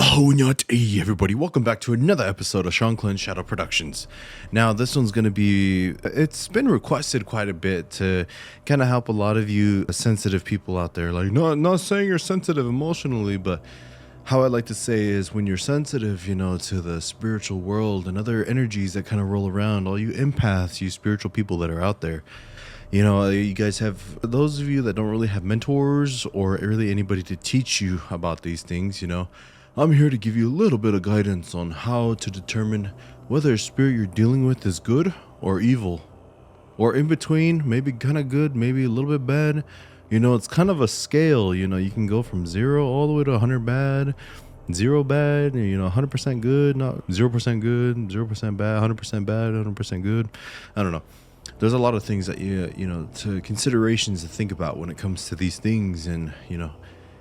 Oh, not hey everybody. Welcome back to another episode of Shanclen Shadow Productions. Now, this one's going to be, it's been requested quite a bit to kind of help a lot of you sensitive people out there. Like, not saying you're sensitive emotionally, but how I like to say is when you're sensitive, to the spiritual world and other energies that kind of roll around, all you empaths, you spiritual people that are out there, you guys have, those of you that don't really have mentors or really anybody to teach you about these things, I'm here to give you a little bit of guidance on how to determine whether a spirit you're dealing with is good or evil, or in between, maybe kind of good, maybe a little bit bad. It's kind of a scale. You can go from 0 all the way to 100 bad, 0 bad, 100% good, not 0% good, 0% bad, 100% bad, 100% good. I don't know. There's a lot of things that to considerations to think about when it comes to these things, and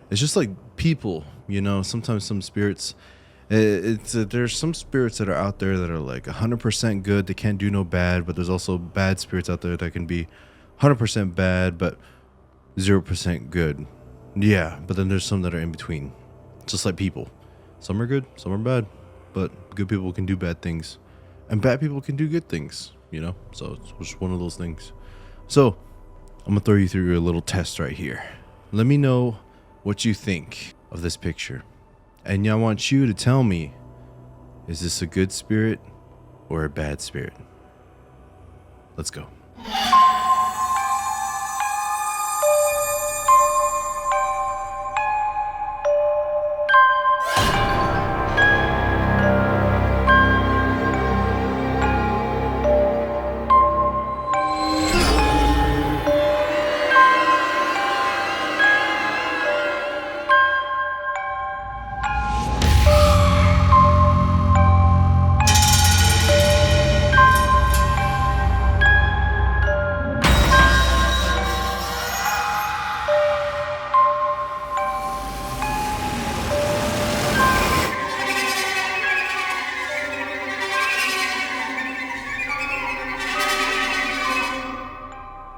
it's just like people, sometimes some spirits, there's some spirits that are out there that are like 100% good, they can't do no bad, but there's also bad spirits out there that can be 100% bad, but 0% good. Yeah, but then there's some that are in between, just like people. Some are good, some are bad, but good people can do bad things, and bad people can do good things, so it's just one of those things. So I'm gonna throw you through a little test right here. Let me know what you think of this picture, and I want you to tell me, is this a good spirit or a bad spirit? Let's go.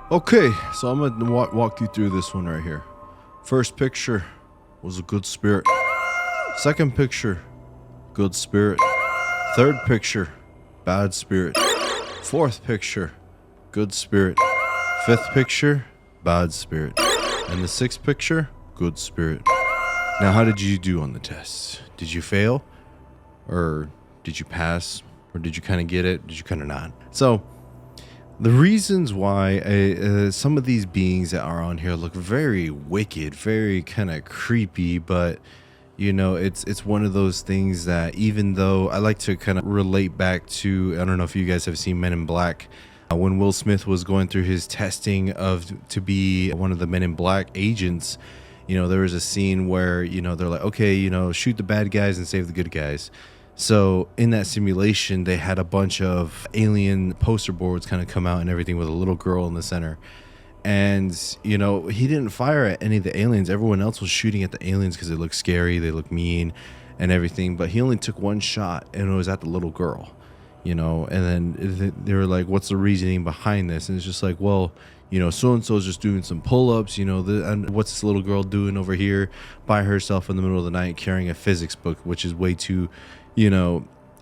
Okay, so I'm gonna walk you through this one right here. First picture was a good spirit. Second picture, good spirit. Third picture, bad spirit. Fourth picture, good spirit. Fifth picture, bad spirit. And the sixth picture, good spirit. Now, how did you do on the test? Did you fail? Or did you pass? Or did you kind of get it? Did you kind of not? So the reasons why some of these beings that are on here look very wicked, very kind of creepy, but it's one of those things that, even though I like to kind of relate back to, I don't know if you guys have seen Men in Black, when Will Smith was going through his testing to be one of the Men in Black agents, there was a scene where, they're like, okay, shoot the bad guys and save the good guys. So in that simulation, they had a bunch of alien poster boards kind of come out and everything with a little girl in the center. And, he didn't fire at any of the aliens. Everyone else was shooting at the aliens because they look scary, they look mean and everything. But he only took one shot, and it was at the little girl, and then they were like, what's the reasoning behind this? And it's just like, well, so-and-so's just doing some pull-ups, and what's this little girl doing over here by herself in the middle of the night carrying a physics book, which is way too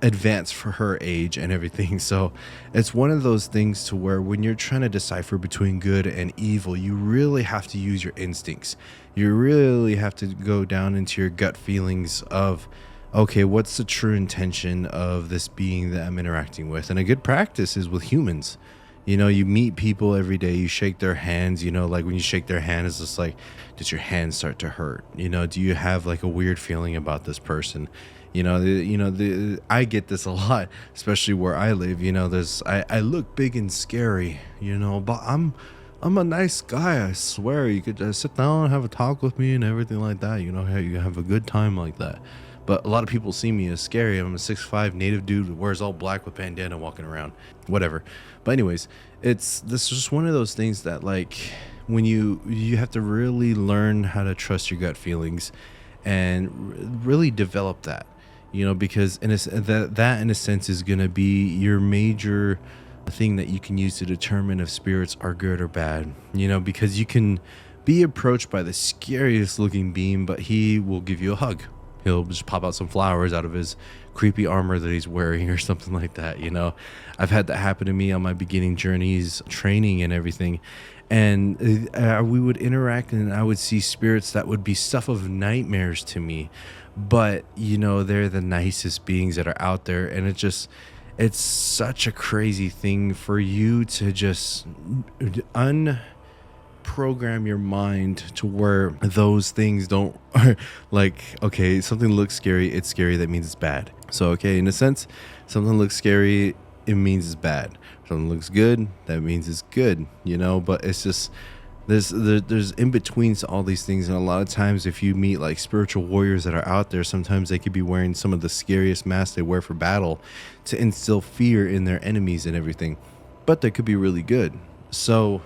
advanced for her age and everything. So it's one of those things to where when you're trying to decipher between good and evil, you really have to use your instincts. You really have to go down into your gut feelings of, okay, what's the true intention of this being that I'm interacting with? And a good practice is with humans. You meet people every day, you shake their hands, like when you shake their hand, it's just like, does your hand start to hurt? Do you have like a weird feeling about this person? I get this a lot, especially where I live. I look big and scary, but I'm a nice guy. I swear. You could just sit down and have a talk with me and everything like that. You have a good time like that. But a lot of people see me as scary. I'm a 6'5" native dude who wears all black with bandana walking around, whatever. But anyways, this is just one of those things that, like, when you have to really learn how to trust your gut feelings and really develop that. Because that in a sense is going to be your major thing that you can use to determine if spirits are good or bad, because you can be approached by the scariest looking being, but he will give you a hug. he'll just pop out some flowers out of his creepy armor that he's wearing or something like that. I've had that happen to me on my beginning journeys, training and everything. And we would interact, and I would see spirits that would be stuff of nightmares to me. But, they're the nicest beings that are out there. And it's such a crazy thing for you to just program your mind to where those things don't like, okay, something looks scary, it's scary, that means it's bad. So, okay, in a sense, something looks scary, it means it's bad. Something looks good, that means it's good, but it's just there's in betweens to all these things. And a lot of times if you meet like spiritual warriors that are out there, sometimes they could be wearing some of the scariest masks they wear for battle to instill fear in their enemies and everything, but they could be really good. So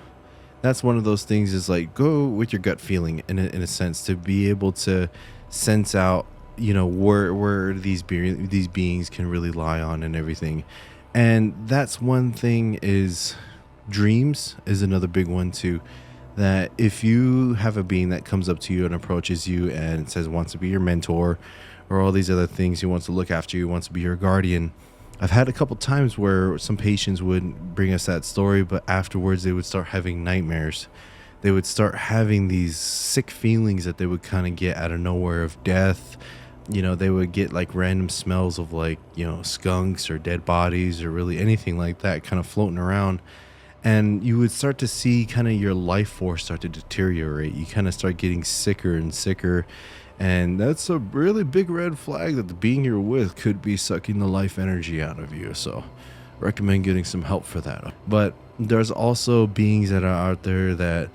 that's one of those things, is like, go with your gut feeling in a sense, to be able to sense out, where these beings can really lie on and everything. And that's one thing. Is dreams is another big one too. That if you have a being that comes up to you and approaches you and says wants to be your mentor or all these other things, he wants to look after you, wants to be your guardian. I've had a couple times where some patients would bring us that story, but afterwards they would start having nightmares. They would start having these sick feelings that they would kind of get out of nowhere of death. They would get like random smells of like, skunks or dead bodies or really anything like that kind of floating around. And you would start to see kind of your life force start to deteriorate. You kind of start getting sicker and sicker. And that's a really big red flag that the being you're with could be sucking the life energy out of you. So recommend getting some help for that. But there's also beings that are out there that,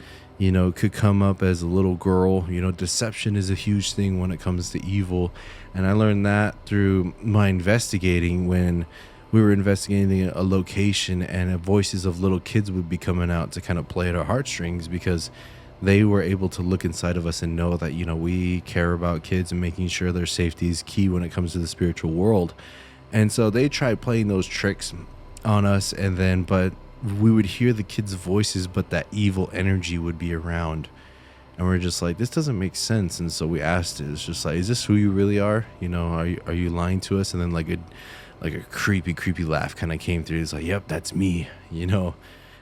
could come up as a little girl. Deception is a huge thing when it comes to evil. And I learned that through my investigating, when we were investigating a location, and voices of little kids would be coming out to kind of play at our heartstrings, because they were able to look inside of us and know that, we care about kids and making sure their safety is key when it comes to the spiritual world. And so they tried playing those tricks on us, but we would hear the kids' voices, but that evil energy would be around. And we're just like, this doesn't make sense. And so we asked it. It's just like, is this who you really are? Are you lying to us? And then like a creepy laugh kind of came through. It's like, yep, that's me,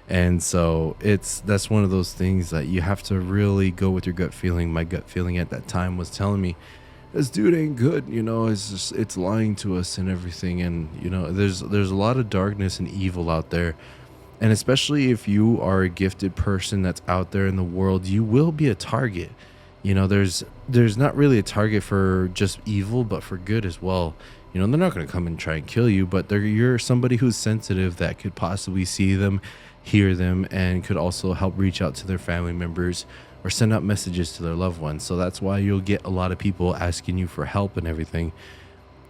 And so that's one of those things that you have to really go with your gut feeling. My gut feeling at that time was telling me, this dude ain't good, it's lying to us and everything. And, there's a lot of darkness and evil out there. And especially if you are a gifted person that's out there in the world, you will be a target. There's not really a target for just evil, but for good as well. They're not going to come and try and kill you, but you're somebody who's sensitive that could possibly see them, hear them, and could also help reach out to their family members or send out messages to their loved ones. So that's why you'll get a lot of people asking you for help and everything.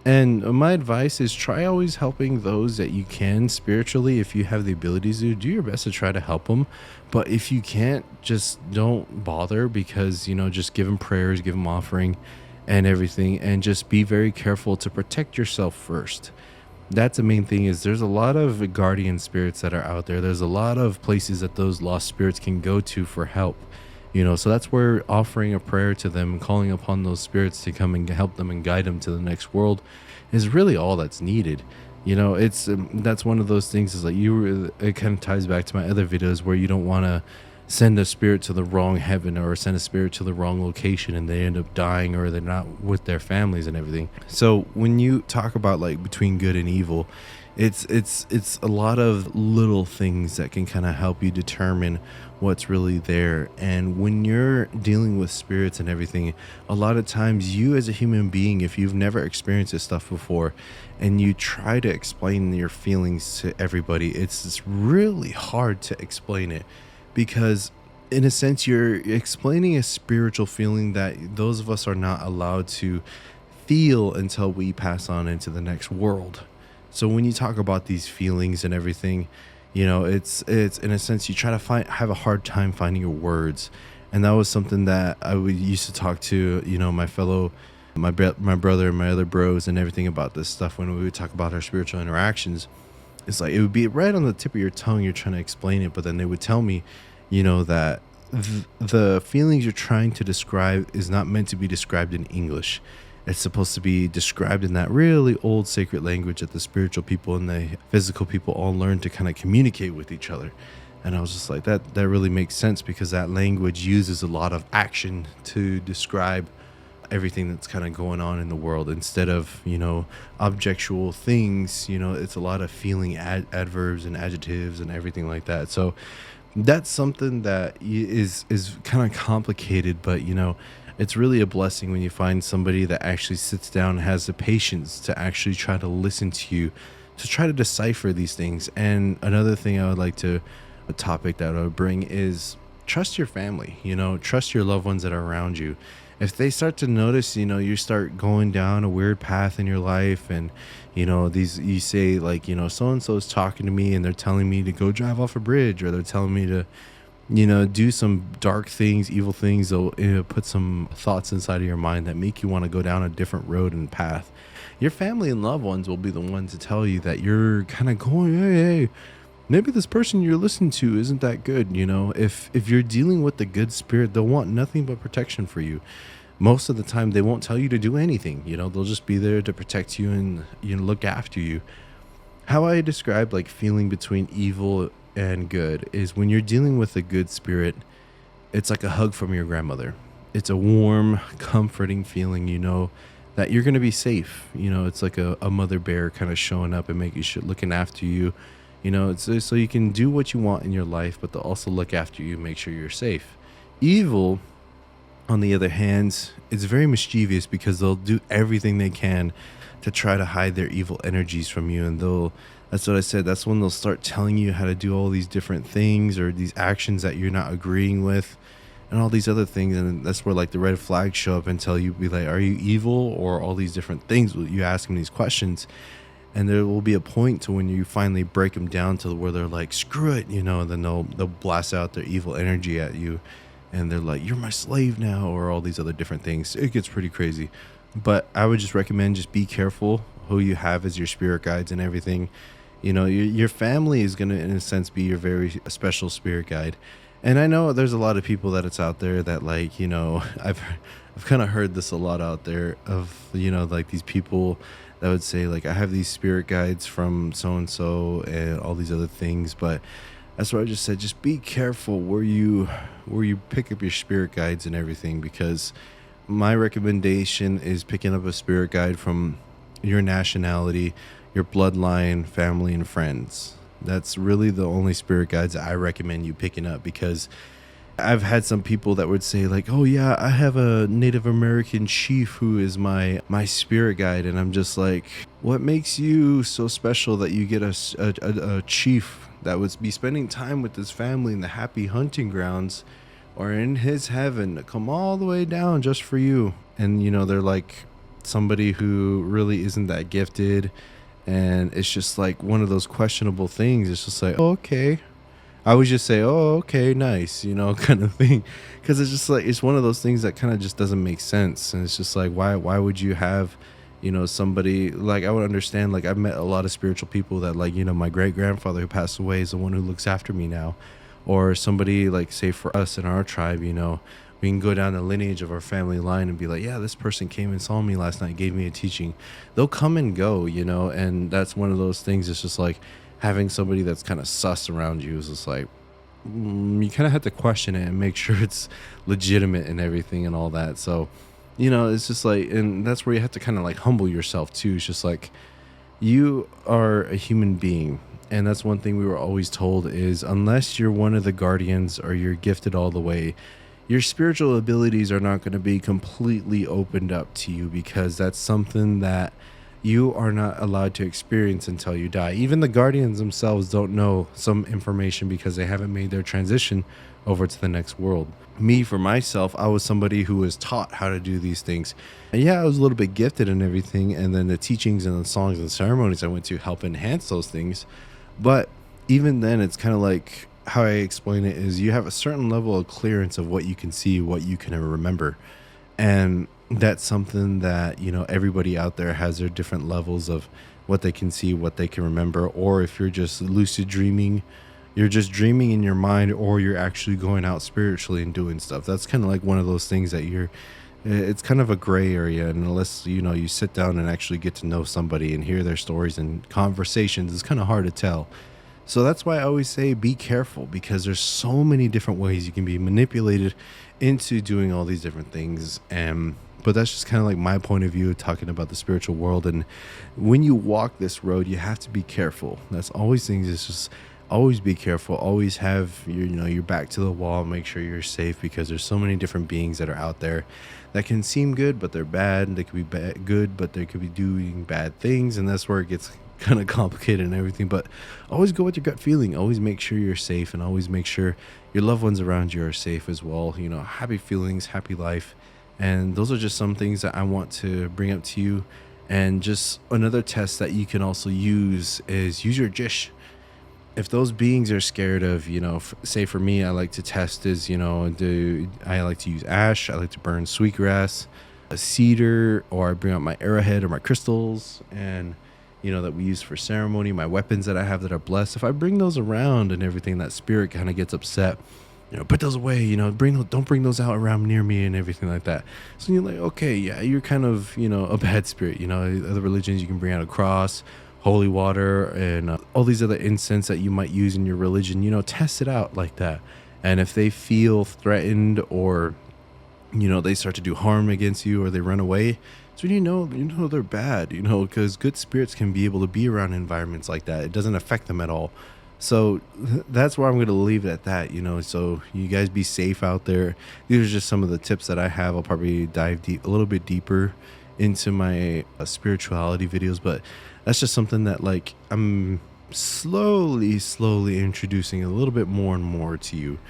And my advice is, try always helping those that you can spiritually. If you have the abilities to, do your best to try to help them. But if you can't, just don't bother, because, just give them prayers, give them offering and everything, and just be very careful to protect yourself first. That's the main thing. Is there's a lot of guardian spirits that are out there. There's a lot of places that those lost spirits can go to for help. So that's where offering a prayer to them, calling upon those spirits to come and help them and guide them to the next world, is really all that's needed. It's that's one of those things, is like, it kind of ties back to my other videos, where you don't want to send a spirit to the wrong heaven or send a spirit to the wrong location and they end up dying, or they're not with their families and everything. So when you talk about like between good and evil, it's a lot of little things that can kind of help you determine what's really there. And when you're dealing with spirits and everything, a lot of times you as a human being, if you've never experienced this stuff before and you try to explain your feelings to everybody, it's really hard to explain it, because in a sense you're explaining a spiritual feeling that those of us are not allowed to feel until we pass on into the next world. So when you talk about these feelings and everything, it's in a sense you try to have a hard time finding your words. And that was something that I would used to talk to, my brother and my other bros and everything about this stuff when we would talk about our spiritual interactions. It's like, it would be right on the tip of your tongue. You're trying to explain it, but then they would tell me, that the feelings you're trying to describe is not meant to be described in English. it's supposed to be described in that really old sacred language that the spiritual people and the physical people all learn to kind of communicate with each other. And I was just like, that really makes sense, because that language uses a lot of action to describe everything that's kind of going on in the world, instead of, objectual things. It's a lot of feeling adverbs and adjectives and everything like that. So that's something that is kind of complicated, but it's really a blessing when you find somebody that actually sits down and has the patience to actually try to listen to you, to try to decipher these things. And another thing I would like to, a topic that I would bring is trust your family. Trust your loved ones that are around you. If they start to notice, you start going down a weird path in your life, and you say, like, so and so is talking to me and they're telling me to go drive off a bridge, or they're telling me to do some dark things, evil things. They'll put some thoughts inside of your mind that make you want to go down a different road and path. Your family and loved ones will be the ones to tell you that you're kind of going, hey, maybe this person you're listening to isn't that good. If you're dealing with the good spirit, they'll want nothing but protection for you. Most of the time, they won't tell you to do anything. They'll just be there to protect you and look after you. How I describe like feeling between evil and good is when you're dealing with a good spirit, it's like a hug from your grandmother. It's a warm, comforting feeling, that you're going to be safe. It's like a mother bear kind of showing up and making sure, looking after you. It's so you can do what you want in your life, but they'll also look after you, make sure you're safe. Evil, on the other hand, it's very mischievous, because they'll do everything they can to try to hide their evil energies from you. And that's what I said, that's when they'll start telling you how to do all these different things, or these actions that you're not agreeing with, and all these other things. And that's where like the red flags show up and tell you, be like, are you evil, or all these different things. You ask them these questions, and there will be a point to when you finally break them down to where they're like, screw it, and then they'll blast out their evil energy at you, and they're like, you're my slave now, or all these other different things. It gets pretty crazy. But I would just recommend, just be careful who you have as your spirit guides and everything. Your family is going to, in a sense, be your very special spirit guide. And I know there's a lot of people that it's out there that, like, I've kind of heard this a lot out there of, like these people that would say, like, I have these spirit guides from so-and-so and all these other things. But that's what I just said. Just be careful where you pick up your spirit guides and everything, because my recommendation is picking up a spirit guide from your nationality, your bloodline, family, and friends. That's really the only spirit guides I recommend you picking up, because I've had some people that would say, like, oh yeah, I have a Native American chief who is my spirit guide. And I'm just like, what makes you so special that you get a chief that would be spending time with his family in the happy hunting grounds or in his heaven to come all the way down just for you? And they're like somebody who really isn't that gifted, and it's just like one of those questionable things. It's just like, oh, okay, I would just say, oh, okay, nice, kind of thing, because it's just like, it's one of those things that kind of just doesn't make sense. And it's just like, why would you have somebody, like, I would understand, like, I've met a lot of spiritual people that, like, my great grandfather who passed away is the one who looks after me now. Or somebody, like, say for us in our tribe, we can go down the lineage of our family line and be like, yeah, this person came and saw me last night, gave me a teaching. They'll come and go, and that's one of those things. It's just like having somebody that's kind of sus around you is just like, you kind of have to question it and make sure it's legitimate and everything and all that. So, it's just like, and that's where you have to kind of like humble yourself too. It's just like, you are a human being. And that's one thing we were always told is, unless you're one of the guardians or you're gifted all the way, your spiritual abilities are not going to be completely opened up to you, because that's something that you are not allowed to experience until you die. Even the guardians themselves don't know some information because they haven't made their transition over to the next world. Me, for myself, I was somebody who was taught how to do these things. And yeah, I was a little bit gifted and everything. And then the teachings and the songs and ceremonies I went to help enhance those things. But even then, it's kind of like, how I explain it is, you have a certain level of clearance of what you can see, what you can remember. And that's something that, everybody out there has their different levels of what they can see, what they can remember. Or if you're just lucid dreaming, you're just dreaming in your mind, or you're actually going out spiritually and doing stuff. That's kind of like one of those things that you're it's kind of a gray area, and unless you sit down and actually get to know somebody and hear their stories and conversations, it's kind of hard to tell. So that's why I always say be careful, because there's so many different ways you can be manipulated into doing all these different things. And but that's just kind of like my point of view talking about the spiritual world. And when you walk this road, you have to be careful. That's always things. It's just always be careful. Always have your back to the wall. Make sure you're safe, because there's so many different beings that are out there that can seem good, but they're bad. They could be good, but they could be doing bad things. And that's where it gets kind of complicated and everything. But always go with your gut feeling. Always make sure you're safe, and always make sure your loved ones around you are safe as well. Happy feelings, happy life. And those are just some things that I want to bring up to you. And just another test that you can also use is use your jish. If those beings are scared of, say for me, I like to test is, I like to use ash. I like to burn sweetgrass, a cedar, or I bring out my arrowhead or my crystals, and that we use for ceremony, my weapons that I have that are blessed. If I bring those around and everything, that spirit kind of gets upset. Put those away, don't bring those out around near me and everything like that. So you're like, okay, yeah, you're kind of, a bad spirit. Other religions, you can bring out a cross, holy water, and all these other incense that you might use in your religion. Test it out like that. And if they feel threatened, or they start to do harm against you, or they run away, so you know they're bad, because good spirits can be able to be around environments like that. It doesn't affect them at all. So that's where I'm going to leave it at that. So you guys be safe out there. These are just some of the tips that I have. I'll probably dive a little bit deeper into my spirituality videos, but that's just something that I'm slowly introducing a little bit more and more to you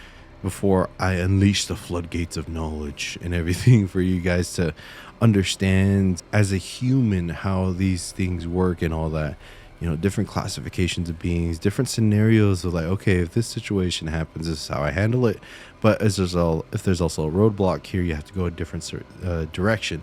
before I unleash the floodgates of knowledge and everything for you guys to understand as a human how these things work and all that. Different classifications of beings, different scenarios of okay, if this situation happens, this is how I handle it. But if there's also a roadblock here, you have to go a different direction.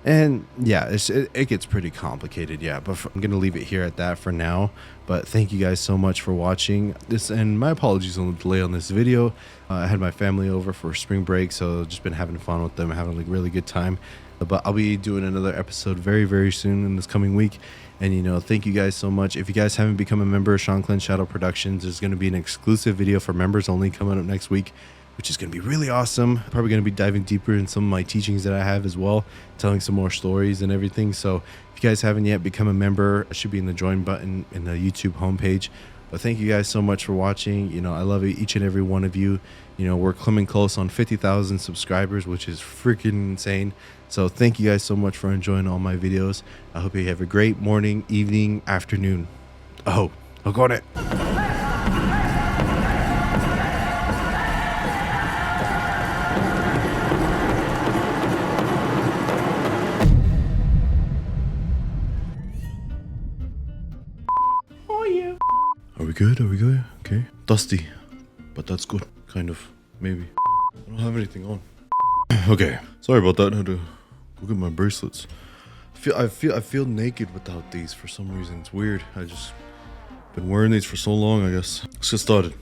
And yeah, it gets pretty complicated. Yeah, but I'm going to leave it here at that for now. But thank you guys so much for watching this, and my apologies on the delay on this video. I had my family over for spring break, so just been having fun with them, having a really good time. But I'll be doing another episode very, very soon in this coming week. And, thank you guys so much. If you guys haven't become a member of Shanclen Shadow Productions, there's going to be an exclusive video for members only coming up next week, which is going to be really awesome. Probably going to be diving deeper in some of my teachings that I have as well, telling some more stories and everything. So if you guys haven't yet become a member, it should be in the join button in the YouTube homepage. But thank you guys so much for watching. I love each and every one of you. We're coming close on 50,000 subscribers, which is freaking insane. So thank you guys so much for enjoying all my videos. I hope you have a great morning, evening, afternoon. Oh, I'll go on it. Oh yeah. Are we good? Okay. Dusty, but that's good. Kind of, maybe. I don't have anything on. Okay, sorry about that. I had to go get my bracelets. I feel naked without these for some reason. It's weird. I just been wearing these for so long, I guess. Let's get started.